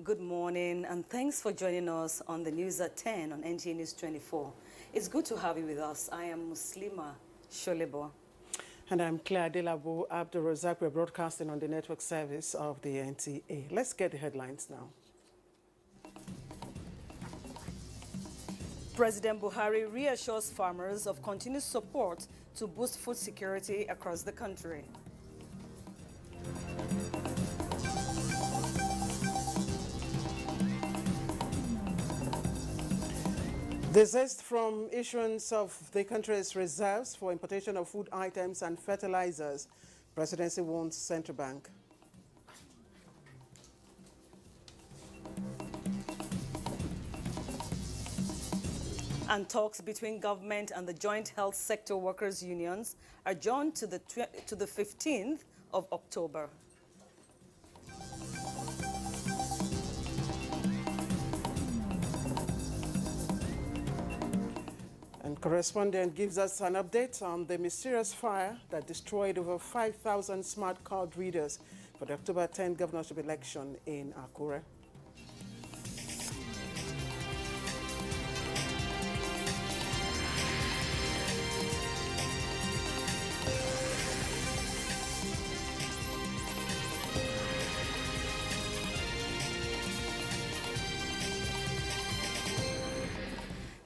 Good morning and thanks for joining us on the News at 10 on NTA News 24. It's good to have you with us. I am Muslima Sholebo. And I'm Claire Delabo Abdul Razak. We're broadcasting on the network service of the NTA. Let's get the headlines now. President Buhari reassures farmers of continued support to boost food security across the country. Desist from issuance of the country's reserves for importation of food items and fertilizers. Presidency warns Central Bank. And talks between government and the joint health sector workers' unions are adjourned to the 15th of October. And correspondent gives us an update on the mysterious fire that destroyed over 5,000 smart card readers for the October 10 governorship election in Akure.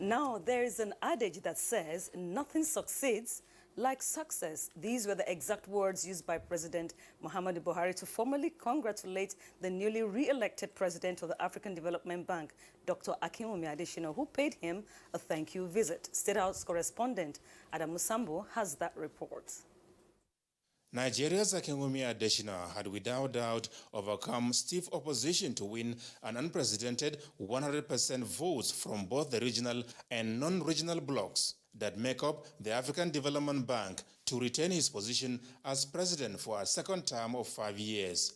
Now, there is an adage that says, nothing succeeds like success. These were the exact words used by President Muhammadu Buhari to formally congratulate the newly re-elected president of the African Development Bank, Dr. Akinwumi Adesina, who paid him a thank you visit. State House correspondent Adam Musambo has that report. Nigeria's Akinwumi Adesina had without doubt overcome stiff opposition to win an unprecedented 100% votes from both the regional and non-regional blocs that make up the African Development Bank to retain his position as president for a second term of 5 years.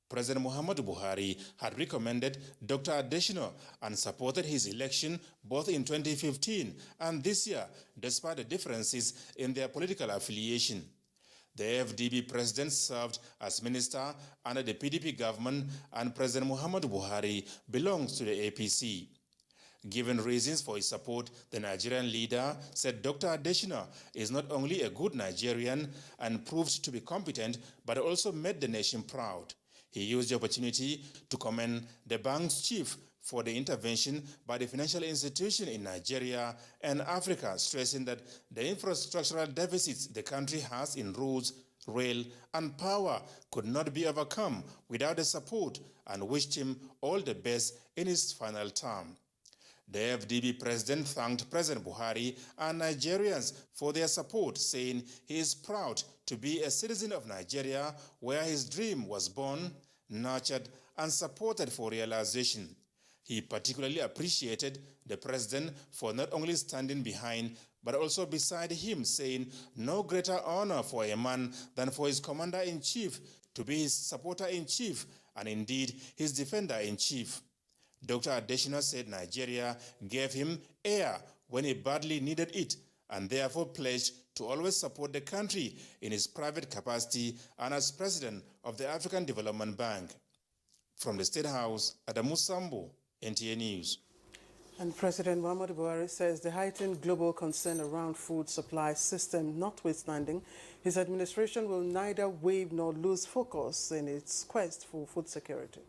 President Muhammadu Buhari had recommended Dr. Adesina and supported his election both in 2015 and this year, despite the differences in their political affiliation. The FDB president served as minister under the PDP government, and President Muhammadu Buhari belongs to the APC. Given reasons for his support, the Nigerian leader said Dr. Adesina is not only a good Nigerian and proved to be competent, but also made the nation proud. He used the opportunity to commend the bank's chief for the intervention by the financial institution in Nigeria and Africa, stressing that the infrastructural deficits the country has in roads, rail, and power could not be overcome without the support, and wished him all the best in his final term. The FDB president thanked President Buhari and Nigerians for their support, saying he is proud to be a citizen of Nigeria where his dream was born, nurtured, and supported for realization. He particularly appreciated the president for not only standing behind, but also beside him, saying no greater honor for a man than for his commander-in-chief to be his supporter-in-chief and indeed his defender-in-chief. Dr. Adesina said Nigeria gave him air when he badly needed it, and therefore pledged to always support the country in his private capacity and as president of the African Development Bank. From the State House, Adamu Sambo, NTA News. And President Muhammadu Buhari says the heightened global concern around food supply system notwithstanding, his administration will neither waive nor lose focus in its quest for food security.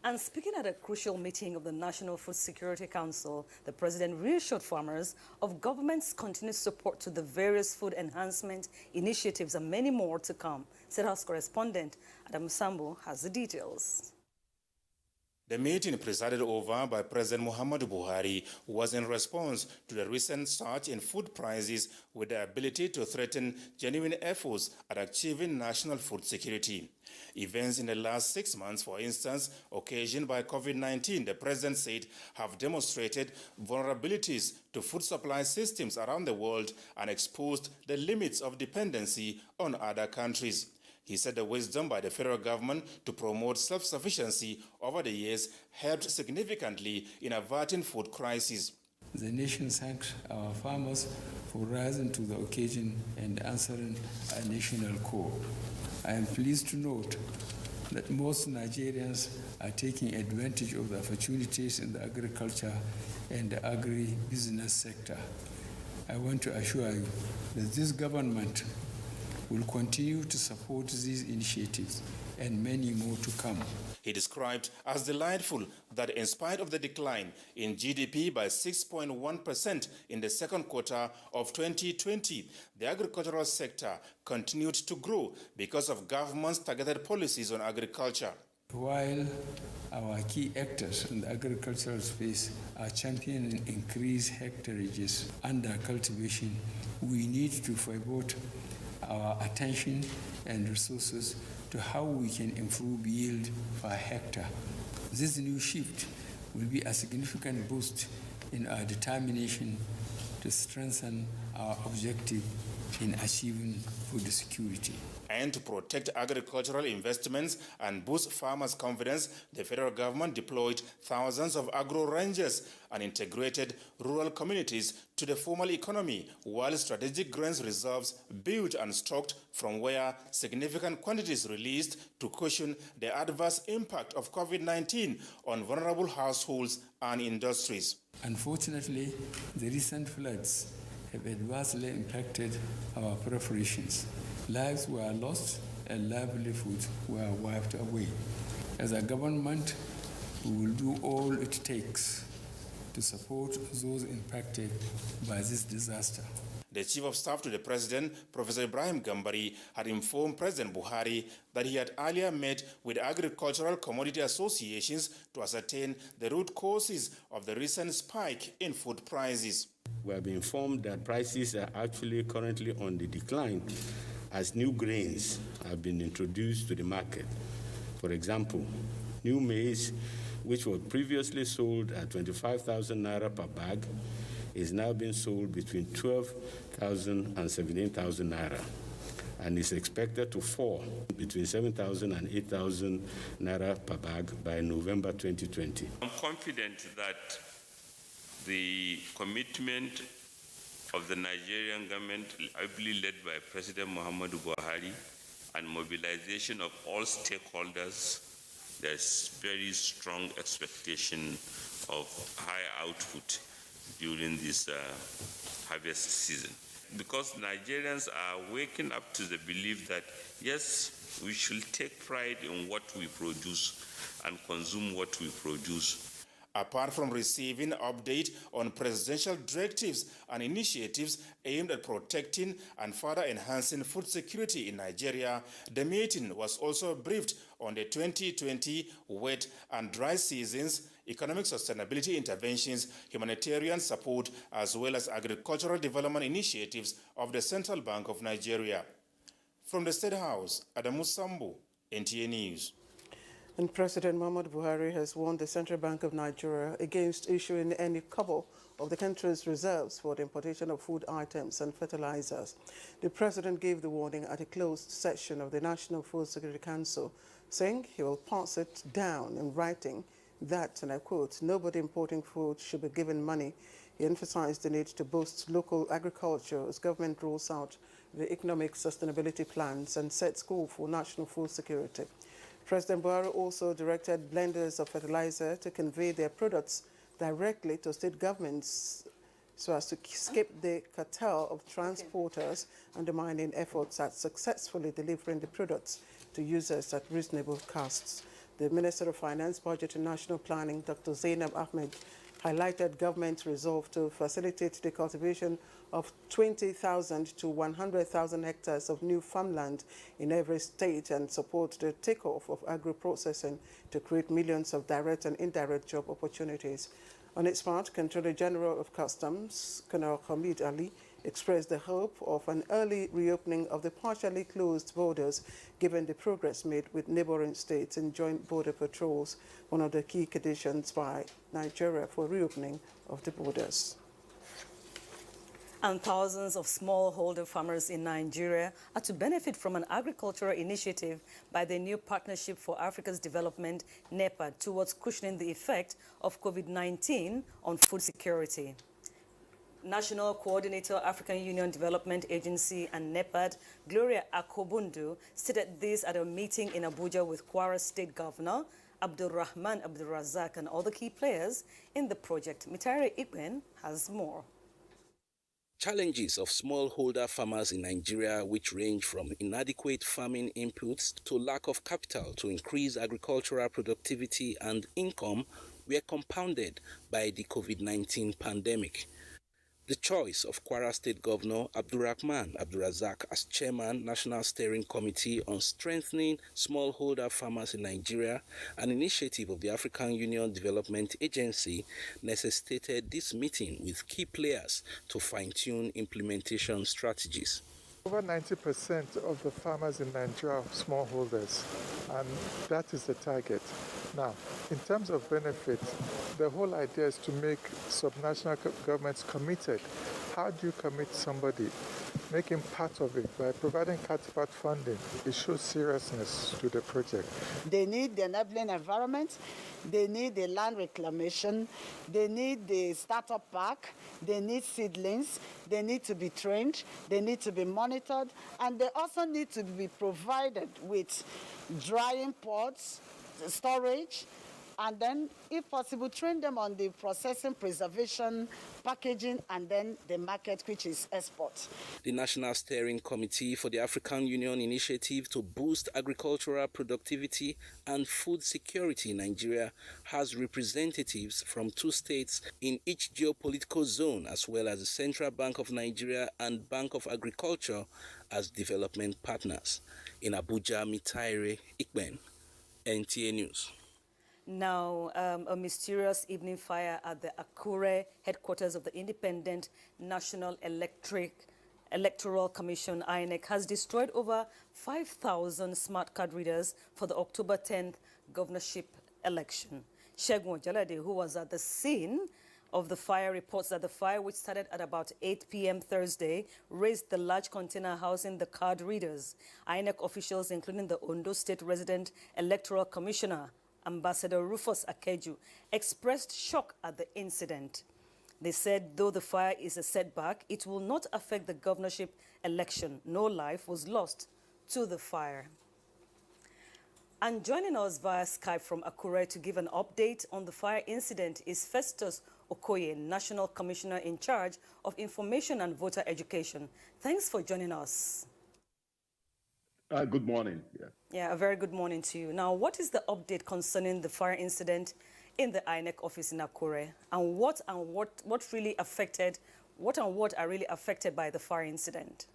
And speaking at a crucial meeting of the National Food Security Council, the president reassured farmers of government's continued support to the various food enhancement initiatives and many more to come. State House correspondent Adam Sambo has the details. The meeting, presided over by President Muhammadu Buhari, was in response to the recent surge in food prices with the ability to threaten genuine efforts at achieving national food security. Events in the last 6 months, for instance, occasioned by COVID-19, the president said, have demonstrated vulnerabilities to food supply systems around the world and exposed the limits of dependency on other countries. He said the wisdom by the federal government to promote self-sufficiency over the years helped significantly in averting food crises. The nation thanks our farmers for rising to the occasion and answering a national call. I am pleased to note that most Nigerians are taking advantage of the opportunities in the agriculture and the agri-business sector. I want to assure you that this government will continue to support these initiatives and many more to come. He described as delightful that in spite of the decline in GDP by 6.1% in the second quarter of 2020, the agricultural sector continued to grow because of government's targeted policies on agriculture. While our key actors in the agricultural space are championing increased hectareages under cultivation, we need to pivot our attention and resources to how we can improve yield per hectare. This new shift will be a significant boost in our determination to strengthen our objective in achieving food security. And to protect agricultural investments and boost farmers' confidence, the federal government deployed thousands of agro-rangers and integrated rural communities to the formal economy, while strategic grains reserves built and stocked from where significant quantities released to cushion the adverse impact of COVID-19 on vulnerable households and industries. Unfortunately, the recent floods have adversely impacted our preparations. Lives were lost and livelihoods were wiped away. As a government, we will do all it takes to support those impacted by this disaster. The Chief of Staff to the President, Professor Ibrahim Gambari, had informed President Buhari that he had earlier met with agricultural commodity associations to ascertain the root causes of the recent spike in food prices. We have been informed that prices are actually currently on the decline as new grains have been introduced to the market. For example, new maize, which was previously sold at 25,000 naira per bag, is now being sold between 12,000 and 17,000 naira, and is expected to fall between 7,000 and 8,000 naira per bag by November 2020. I'm confident that the commitment of the Nigerian government, ably led by President Muhammadu Buhari, and mobilization of all stakeholders, there's very strong expectation of high output during this harvest season. Because Nigerians are waking up to the belief that, yes, we should take pride in what we produce and consume what we produce. Apart from receiving update on presidential directives and initiatives aimed at protecting and further enhancing food security in Nigeria, the meeting was also briefed on the 2020 wet and dry seasons, economic sustainability interventions, humanitarian support, as well as agricultural development initiatives of the Central Bank of Nigeria. From the State House, Adamu Sambo, NTA News. And President Muhammadu Buhari has warned the Central Bank of Nigeria against issuing any kobo of the country's reserves for the importation of food items and fertilizers. The president gave the warning at a closed session of the National Food Security Council, saying he will pass it down in writing that, and I quote, nobody importing food should be given money. He emphasized the need to boost local agriculture as government rolls out the economic sustainability plans and sets goal for national food security. President Buhari also directed blenders of fertilizer to convey their products directly to state governments so as to skip the cartel of transporters undermining efforts at successfully delivering the products to users at reasonable costs. The Minister of Finance, Budget and National Planning, Dr. Zainab Ahmed, highlighted government's resolve to facilitate the cultivation of 20,000 to 100,000 hectares of new farmland in every state and support the takeoff of agro-processing to create millions of direct and indirect job opportunities. On its part, Controller General of Customs, Colonel Hamid Ali, expressed the hope of an early reopening of the partially closed borders given the progress made with neighboring states in joint border patrols, one of the key conditions by Nigeria for reopening of the borders. And thousands of smallholder farmers in Nigeria are to benefit from an agricultural initiative by the new Partnership for Africa's Development, NEPA, towards cushioning the effect of COVID-19 on food security. National Coordinator, African Union Development Agency and NEPAD, Gloria Akobundu, stated this at a meeting in Abuja with Kwara State Governor Abdulrahman Abdulrazak and other key players in the project. Mitare Ikwen has more. Challenges of smallholder farmers in Nigeria, which range from inadequate farming inputs to lack of capital to increase agricultural productivity and income, were compounded by the COVID-19 pandemic. The choice of Kwara State Governor Abdulrahman Abdulrazak as Chairman, National Steering Committee on Strengthening Smallholder Farmers in Nigeria, an initiative of the African Union Development Agency, necessitated this meeting with key players to fine-tune implementation strategies. Over 90% of the farmers in Nigeria are smallholders, and that is the target. Now, in terms of benefits, the whole idea is to make subnational governments committed. How do you commit somebody? Make him part of it by providing counterpart funding. It shows seriousness to the project. They need the enabling environment, they need the land reclamation, they need the startup park, they need seedlings, they need to be trained, they need to be monitored, and they also need to be provided with drying pods, storage, and then, if possible, train them on the processing, preservation, packaging, and then the market, which is export. The National Steering Committee for the African Union Initiative to Boost Agricultural Productivity and Food Security in Nigeria has representatives from 2 states in each geopolitical zone, as well as the Central Bank of Nigeria and Bank of Agriculture as development partners. In Abuja, Mitare Ikben, NTA News. Now, a mysterious evening fire at the Akure headquarters of the Independent National Electoral Commission, Inec, has destroyed over 5,000 smart card readers for the October 10th governorship election. Shegun Ojalade, who was at the scene of the fire, reports that the fire, which started at about 8 p.m. Thursday, raised the large container housing the card readers. Inec officials, including the Ondo State Resident Electoral Commissioner, Ambassador Rufus Akeju, expressed shock at the incident. They said though the fire is a setback, it will not affect the governorship election. No life was lost to the fire. And joining us via Skype from Akure to give an update on the fire incident is Festus Okoye, National Commissioner in charge of Information and Voter Education. Thanks for joining us. Good morning. Yeah, a very good morning to you. Now, what is the update concerning the fire incident in the Inec office in Akure, and what are really affected by the fire incident?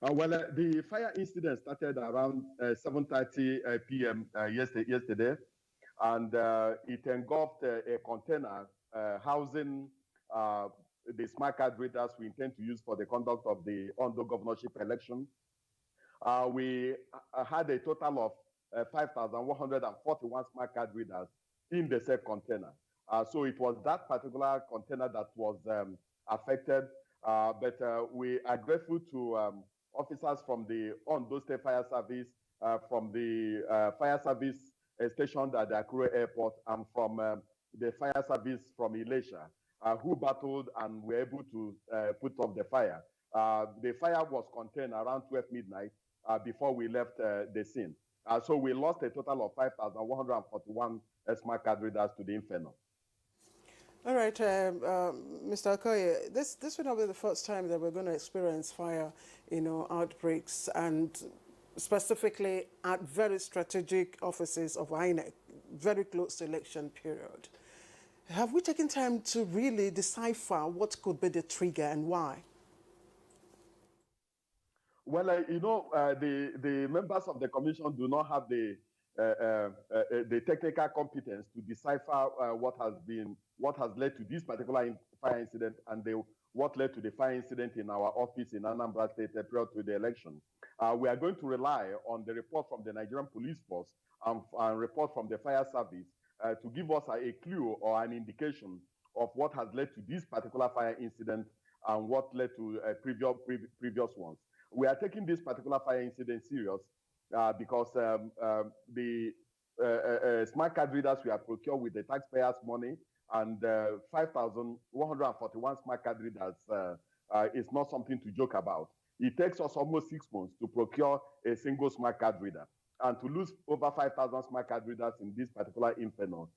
The fire incident started around 7:30 p.m. yesterday, and it engulfed a container housing the smart card readers we intend to use for the conduct of the Ondo governorship election. We had a total of 5,141 smart card readers in the said container. So it was that particular container that was affected, but we are grateful to officers from the Ondo State Fire Service, from the fire service stationed at the Akure Airport, and from the fire service from Ilesha, who battled and were able to put off the fire. The fire was contained around 12 midnight before we left the scene. So we lost a total of 5,141 smart card readers to the inferno. All right, Mr. Okoye, this will not be the first time that we're going to experience fire, outbreaks, and specifically at very strategic offices of INEC, very close to election period. Have we taken time to really decipher what could be the trigger and why? Well, the members of the commission do not have the technical competence to decipher what has led to this particular fire incident and what led to the fire incident in our office in Anambra State prior to the election. We are going to rely on the report from the Nigerian Police Force and report from the fire service to give us a clue or an indication of what has led to this particular fire incident and what led to previous ones. We are taking this particular fire incident serious because the smart card readers we have procured with the taxpayers' money and 5,141 smart card readers is not something to joke about. It takes us almost 6 months to procure a single smart card reader. And to lose over 5,000 smart card readers in this particular inferno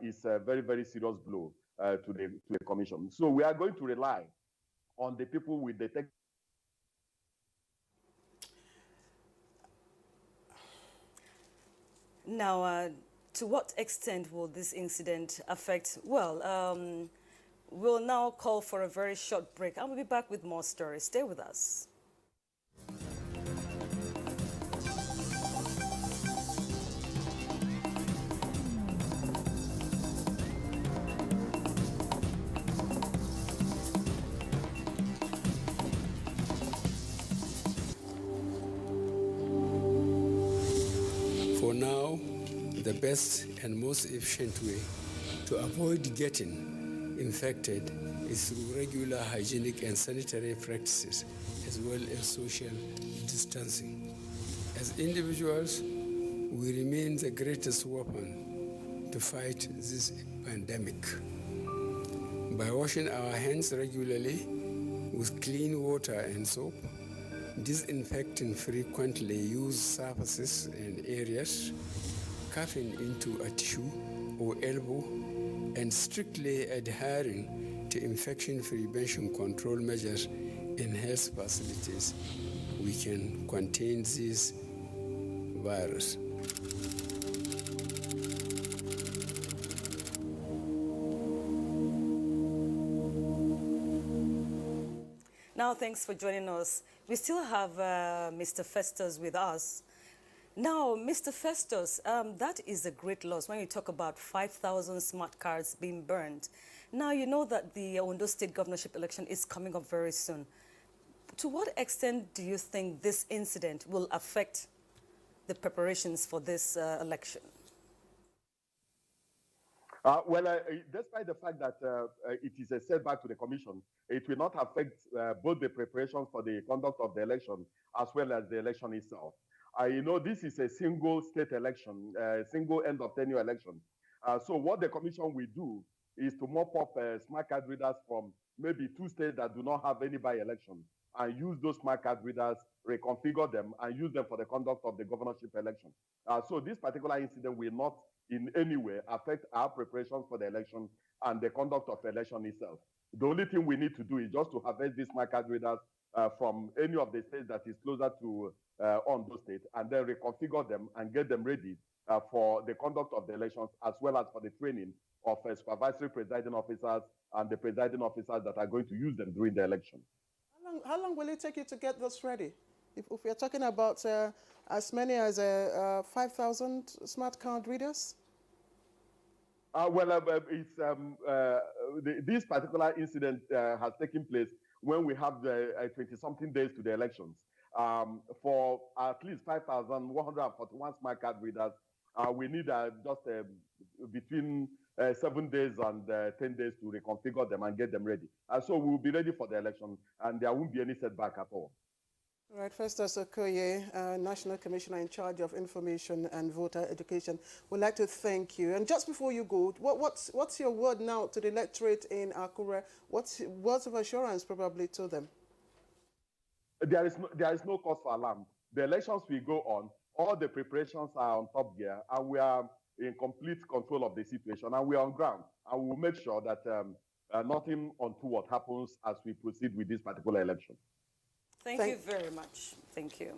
is a very, very serious blow to the commission. So we are going to rely on the people with the tech. Now, to what extent will this incident affect? Well, we'll now call for a very short break. I will be back with more stories. Stay with us. For now, the best and most efficient way to avoid getting infected is through regular hygienic and sanitary practices, as well as social distancing. As individuals, we remain the greatest weapon to fight this pandemic. By washing our hands regularly with clean water and soap, disinfecting frequently used surfaces and areas, coughing into a tissue or elbow, and strictly adhering to infection prevention control measures in health facilities, we can contain this virus. Now, thanks for joining us. We still have Mr. Festus with us. Now, Mr. Festus, that is a great loss when you talk about 5,000 smart cards being burned. Now, you know that the Ondo State governorship election is coming up very soon. To what extent do you think this incident will affect the preparations for this election? Despite the fact that it is a setback to the commission, it will not affect both the preparations for the conduct of the election as well as the election itself. You know, this is a single state election, single end of tenure election. So what the commission will do is to mop up smart card readers from maybe 2 states that do not have any by-election and use those smart card readers, reconfigure them, and use them for the conduct of the governorship election. So this particular incident will not in any way affect our preparations for the election and the conduct of the election itself. The only thing we need to do is just to harvest these smart card readers from any of the states that is closer to Ondo State, and then reconfigure them and get them ready for the conduct of the elections, as well as for the training of supervisory presiding officers and the presiding officers that are going to use them during the election. How long will it take you to get this ready? If we're talking about as many as 5,000 smart card readers? This particular incident has taken place when we have the 20-something days to the elections. For at least 5,141 smart card readers, we need just between 7 days and 10 days to reconfigure them and get them ready. So we'll be ready for the election, and there won't be any setback at all. All right, Festus Okoye, National Commissioner in charge of Information and Voter Education, we'd like to thank you. And just before you go, what's your word now to the electorate in Akure? What's words of assurance probably to them? There is no cause for alarm. The elections will go on. All the preparations are on top gear, and we are in complete control of the situation, and we are on ground. And we'll make sure that nothing untoward happens as we proceed with this particular election. Thank you very much. Thank you.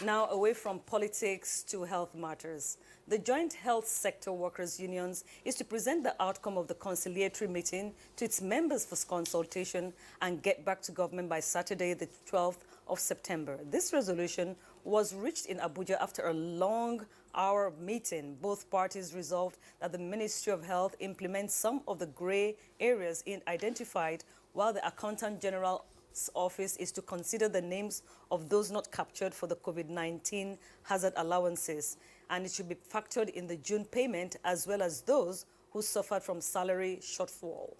Now, away from politics to health matters. The Joint Health Sector Workers' Unions is to present the outcome of the conciliatory meeting to its members for consultation and get back to government by Saturday, the 12th of September. This resolution was reached in Abuja after a long-hour meeting. Both parties resolved that the Ministry of Health implement some of the gray areas identified, while the Accountant General's office is to consider the names of those not captured for the COVID-19 hazard allowances, and it should be factored in the June payment, as well as those who suffered from salary shortfall.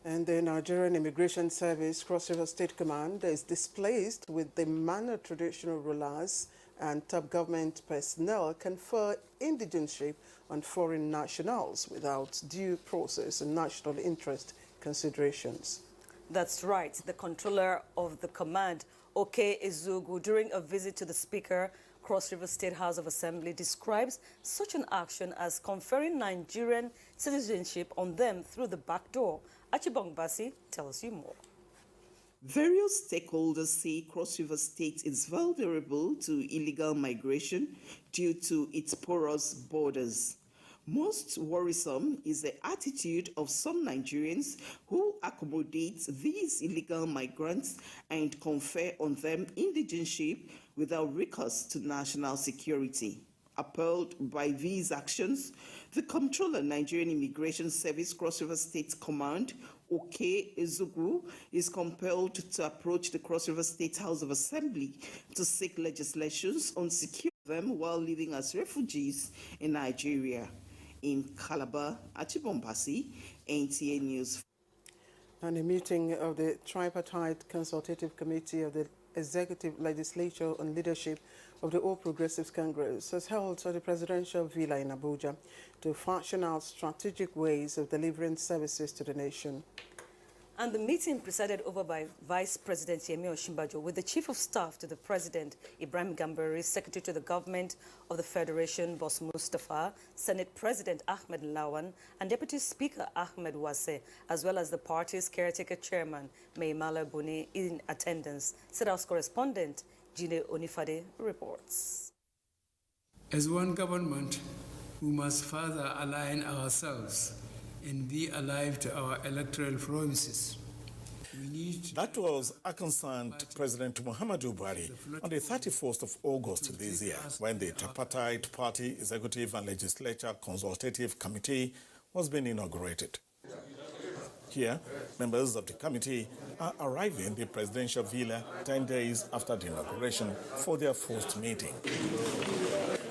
And the Nigerian Immigration Service Cross River State Command is displaced with the manner traditional rulers and top government personnel confer indigenship on foreign nationals without due process and national interest considerations. That's right. The controller of the command, Oke Ezugu, during a visit to the Speaker, Cross River State House of Assembly, describes such an action as conferring Nigerian citizenship on them through the back door. Achibong Basi tells you more. Various stakeholders say Cross River State is vulnerable to illegal migration due to its porous borders. Most worrisome is the attitude of some Nigerians who accommodate these illegal migrants and confer on them indigenship without recourse to national security. Appalled by these actions, the Comptroller, Nigerian Immigration Service Cross River State Command, Oke Ezugu, is compelled to approach the Cross River State House of Assembly to seek legislations on securing them while living as refugees in Nigeria. In Calabar, Achibong Basi, NTA News. And a meeting of the Tripartite Consultative Committee of the Executive Legislature on Leadership of the All Progressives Congress was held at the Presidential Villa in Abuja to fashion out strategic ways of delivering services to the nation. And the meeting presided over by Vice President Yemi Osinbajo with the Chief of Staff to the President, Ibrahim Gambari, Secretary to the Government of the Federation, Boss Mustafa, Senate President Ahmed Lawan, and Deputy Speaker Ahmed Wase, as well as the party's caretaker chairman, Maimala Buni, in attendance. State House correspondent Jide Onifade reports. As one government, we must further align ourselves and be alive to our electoral promises. That was concerned President Muhammadu Buhari on the 31st of August this year, when the Tripartite Party Executive and Legislature Consultative Committee was being inaugurated. Here, members of the committee are arriving in the presidential villa 10 days after the inauguration for their first meeting.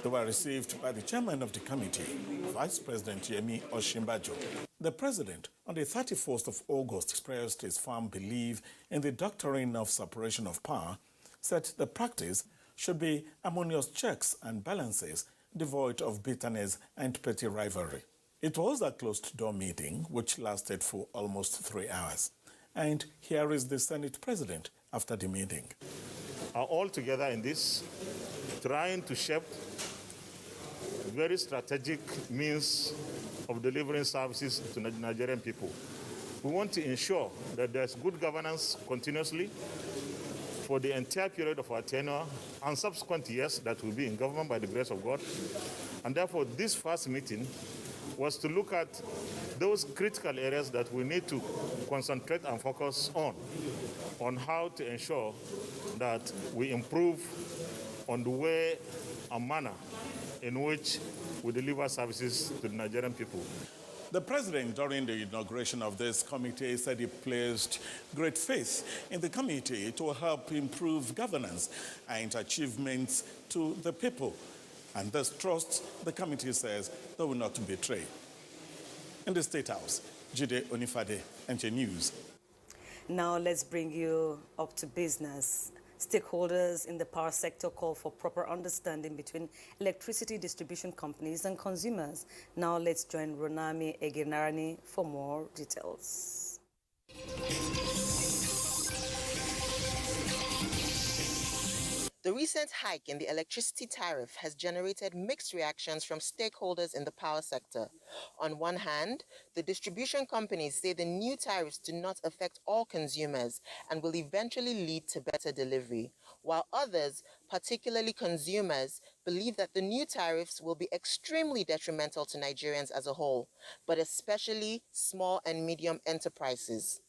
They were received by the chairman of the committee, Vice President Yemi Osinbajo. The president, on the 31st of August, expressed his firm belief in the doctrine of separation of power, said the practice should be harmonious checks and balances, devoid of bitterness and petty rivalry. It was a closed-door meeting which lasted for almost 3 hours. And here is the Senate president after the meeting. Are all together in this, trying to shape very strategic means of delivering services to Nigerian people. We want to ensure that there's good governance continuously for the entire period of our tenure and subsequent years that will be in government by the grace of God. And therefore, this first meeting was to look at those critical areas that we need to concentrate and focus on how to ensure that we improve on the way and manner in which we deliver services to the Nigerian people. The president, during the inauguration of this committee, said he placed great faith in the committee to help improve governance and achievements to the people. And this trust, the committee says, they will not betray. In the State House, Jide Onifade, NTA News. Now let's bring you up to business. Stakeholders in the power sector call for proper understanding between electricity distribution companies and consumers. Now let's join Ronami Eginarani for more details. The recent hike in the electricity tariff has generated mixed reactions from stakeholders in the power sector. On one hand, the distribution companies say the new tariffs do not affect all consumers and will eventually lead to better delivery, while others, particularly consumers, believe that the new tariffs will be extremely detrimental to Nigerians as a whole, but especially small and medium enterprises.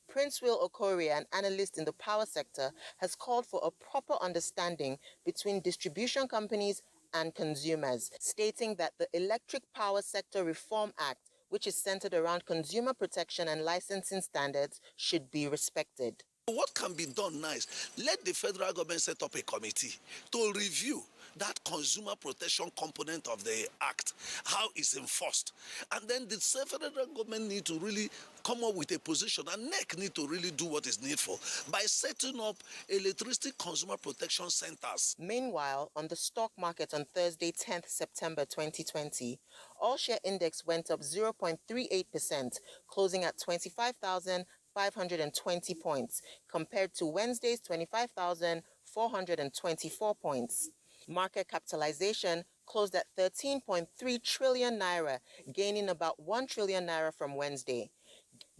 Prince Will Okorie, an analyst in the power sector, has called for a proper understanding between distribution companies and consumers, stating that the Electric Power Sector Reform Act, which is centered around consumer protection and licensing standards, should be respected. What can be done now is let the federal government set up a committee to review that consumer protection component of the act, how it's enforced. And then the federal government need to really come up with a position, and NEC need to really do what is needful by setting up electricity consumer protection centers. Meanwhile, on the stock market on Thursday, 10th September 2020, all-share index went up 0.38%, closing at 25,520 points, compared to Wednesday's 25,424 points. Market capitalization closed at 13.3 trillion naira, gaining about 1 trillion naira from Wednesday.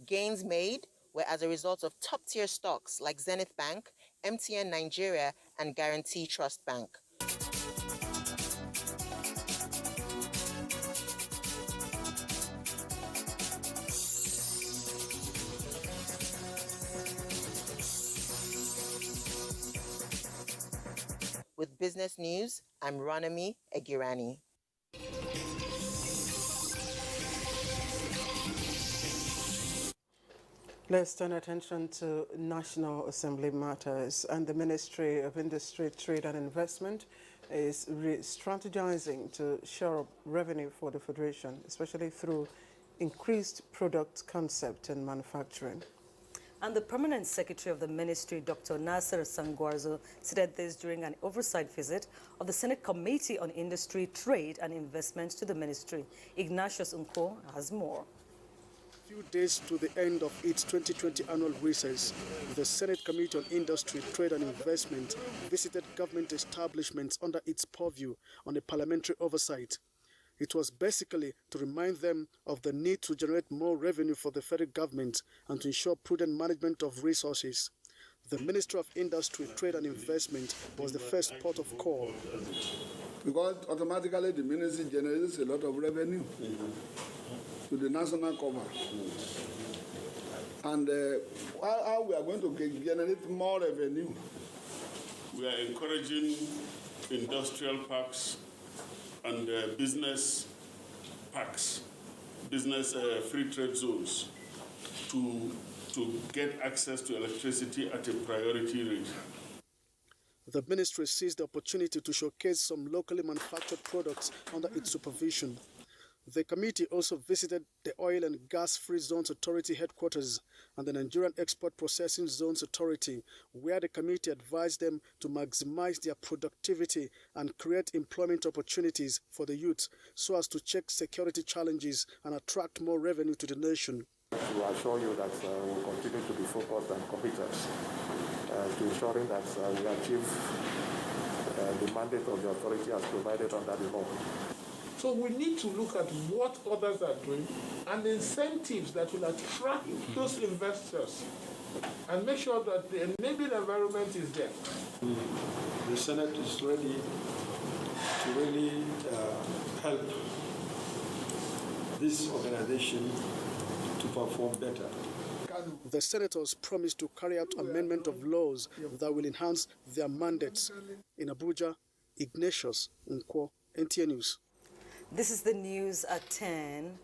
Gains made were as a result of top-tier stocks like Zenith Bank, MTN Nigeria, and Guarantee Trust Bank. With business news, I'm Ranami Egirani. Let's turn attention to National Assembly matters, and the Ministry of Industry, Trade and Investment is re-strategizing to shore up revenue for the Federation, especially through increased product concept and manufacturing. And the Permanent Secretary of the Ministry, Dr. Nasser Sangwarzo, said this during an oversight visit of the Senate Committee on Industry, Trade and Investment to the Ministry. Ignatius Unko has more. Few days to the end of its 2020 annual recess, the Senate Committee on Industry, Trade and Investment visited government establishments under its purview on a parliamentary oversight. It was basically to remind them of the need to generate more revenue for the federal government and to ensure prudent management of resources. The Ministry of Industry, Trade and Investment was the first port of call. Because automatically the ministry generates a lot of revenue to the national cover. And how we are going to generate more revenue? We are encouraging industrial parks and business parks, business free trade zones to get access to electricity at a priority rate. The ministry seized the opportunity to showcase some locally manufactured products under its supervision. The committee also visited the Oil and Gas Free Zones Authority headquarters and the Nigerian Export Processing Zones Authority, where the committee advised them to maximize their productivity and create employment opportunities for the youth so as to check security challenges and attract more revenue to the nation. To assure you that we will continue to be focused and committed to ensuring that we achieve the mandate of the authority as provided under the law. So we need to look at what others are doing and incentives that will attract those investors and make sure that the enabling environment is there. The Senate is ready to really help this organization to perform better. The senators promised to carry out amendment of laws that will enhance their mandates. In Abuja, Ignatius Nkwo, NTA News. This is the news at 10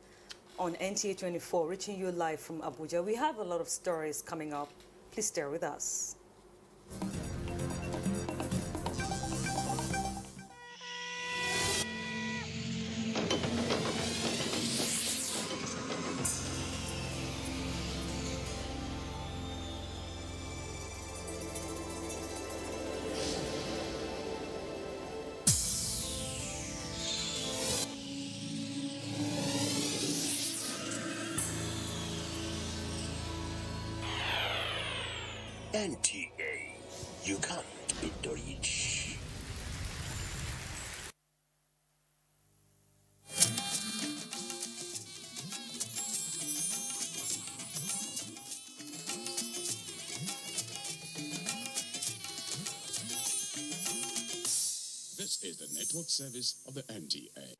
on NTA 24, reaching you live from Abuja. We have a lot of stories coming up. Please stay with us. NTA, you can't beat the rich. This is the network service of the NTA.